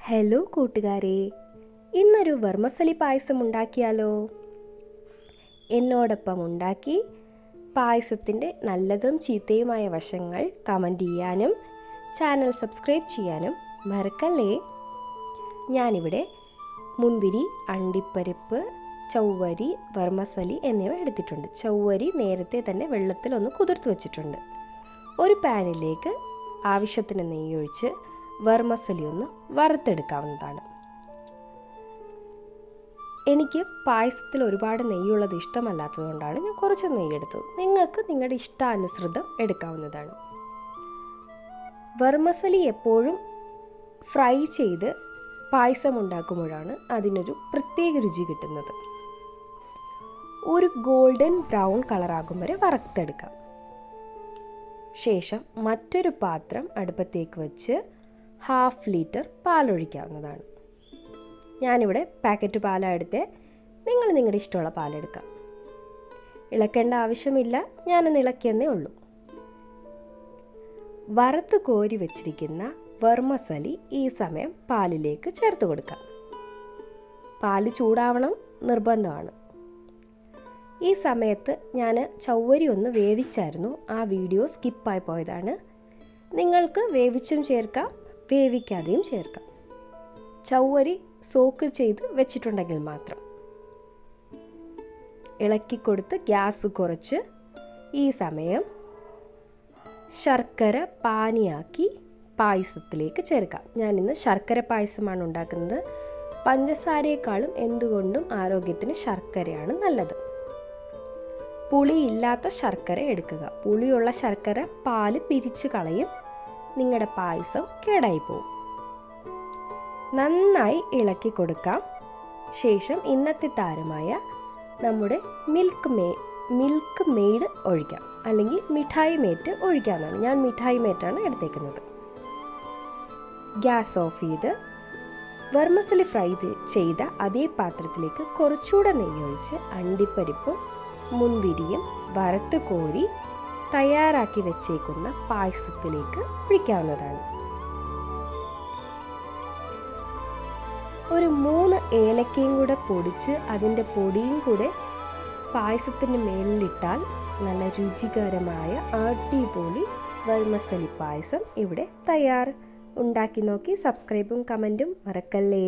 Hello കൂട്ടുകാരെ, ഇന്നൊരു വർമസലി പായസം ഉണ്ടാക്കിയാലോ? എന്നോടൊപ്പം ഉണ്ടാക്കി പായസത്തിൻ്റെ നല്ലതും ചീത്തയുമായ വശങ്ങൾ കമൻറ്റ് ചെയ്യാനും ചാനൽ സബ്സ്ക്രൈബ് ചെയ്യാനും മറക്കല്ലേ. ഞാനിവിടെ മുന്തിരി, അണ്ടിപ്പരിപ്പ്, ചൗവരി, വർമസലി എന്നിവ എടുത്തിട്ടുണ്ട്. ചൗവരി നേരത്തെ തന്നെ വെള്ളത്തിൽ ഒന്ന് കുതിർത്ത് വച്ചിട്ടുണ്ട്. ഒരു പാനിലേക്ക് ആവശ്യത്തിന് നെയ്യൊഴിച്ച് വർമസലി ഒന്ന് വറുത്തെടുക്കാവുന്നതാണ്. എനിക്ക് പായസത്തിൽ ഒരുപാട് നെയ്യുള്ളത് ഇഷ്ടമല്ലാത്തതുകൊണ്ടാണ് ഞാൻ കുറച്ച് നെയ്യ് എടുത്തത്. നിങ്ങൾക്ക് നിങ്ങളുടെ ഇഷ്ടാനുസൃതം എടുക്കാവുന്നതാണ്. വർമസലി എപ്പോഴും ഫ്രൈ ചെയ്ത് പായസം ഉണ്ടാക്കുമ്പോഴാണ് അതിനൊരു പ്രത്യേക രുചി കിട്ടുന്നത്. ഒരു ഗോൾഡൻ ബ്രൗൺ കളറാകും വരെ വറുത്തെടുക്കാം. ശേഷം മറ്റൊരു പാത്രം അടുപ്പത്തേക്ക് വെച്ച് 1/2 ലിറ്റർ പാലൊഴിക്കാവുന്നതാണ്. ഞാനിവിടെ പാക്കറ്റ് പാലാണ് എടുത്തത്. നിങ്ങൾ നിങ്ങളുടെ ഇഷ്ടമുള്ള പാലെടുക്കാം. ഇളക്കേണ്ട ആവശ്യമില്ല, ഞാനൊന്ന് ഇളക്കിയെന്നേ ഉള്ളൂ. വറുത്ത് കോരി വെച്ചിരിക്കുന്ന വർമസലി ഈ സമയം പാലിലേക്ക് ചേർത്ത് കൊടുക്കാം. പാല് ചൂടാവണം നിർബന്ധമാണ്. ഈ സമയത്ത് ഞാൻ ചൗവരി ഒന്ന് വേവിച്ചായിരുന്നു. ആ വീഡിയോ സ്കിപ്പായി പോയതാണ്. നിങ്ങൾക്ക് വേവിച്ചും ചേർക്കാം, വേവിക്കാതെയും ചേർക്കാം. ചൗവരി സോക്ക് ചെയ്ത് വെച്ചിട്ടുണ്ടെങ്കിൽ മാത്രം. ഇളക്കിക്കൊടുത്ത് ഗ്യാസ് കുറച്ച് ഈ സമയം ശർക്കര പാനിയാക്കി പായസത്തിലേക്ക് ചേർക്കാം. ഞാനിന്ന് ശർക്കര പായസമാണ് ഉണ്ടാക്കുന്നത്. പഞ്ചസാരയേക്കാളും എന്തുകൊണ്ടും ആരോഗ്യത്തിന് ശർക്കരയാണ് നല്ലത്. പുളിയില്ലാത്ത ശർക്കര എടുക്കുക. പുളിയുള്ള ശർക്കര പാല് പിരിച്ച് കളയും. നിങ്ങളുടെ പായസം കേടായി പോകും. നന്നായി ഇളക്കി കൊടുക്കാം. ശേഷം ഇന്നത്തെ താരമായ നമ്മുടെ മിൽക്ക് മെയ്ഡ് ഒഴിക്കാം, അല്ലെങ്കിൽ മിഠായി മേറ്റ് ഒഴിക്കാവുന്നതാണ്. ഞാൻ മിഠായി മേറ്റാണ് എടുത്തേക്കുന്നത്. ഗ്യാസ് ഓഫ് ചെയ്ത് വർമസലി ഫ്രൈ ചെയ്ത അതേ പാത്രത്തിലേക്ക് കുറച്ചുകൂടെ നെയ്യൊഴിച്ച് അണ്ടിപ്പരിപ്പും മുന്തിരിയും വറുത്ത് കോരി തയ്യാറാക്കി വെച്ചേക്കുന്ന പായസത്തിലേക്ക് ഒഴിക്കാവുന്നതാണ്. ഒരു 3 ഏലക്കയും കൂടെ പൊടിച്ച് അതിൻ്റെ പൊടിയും കൂടെ പായസത്തിൻ്റെ മേളിലിട്ടാൽ നല്ല രുചികരമായ അടിപൊളി വർമസലി പായസം ഇവിടെ തയ്യാർ. ഉണ്ടാക്കി നോക്കി സബ്സ്ക്രൈബും കമൻറ്റും മറക്കല്ലേ.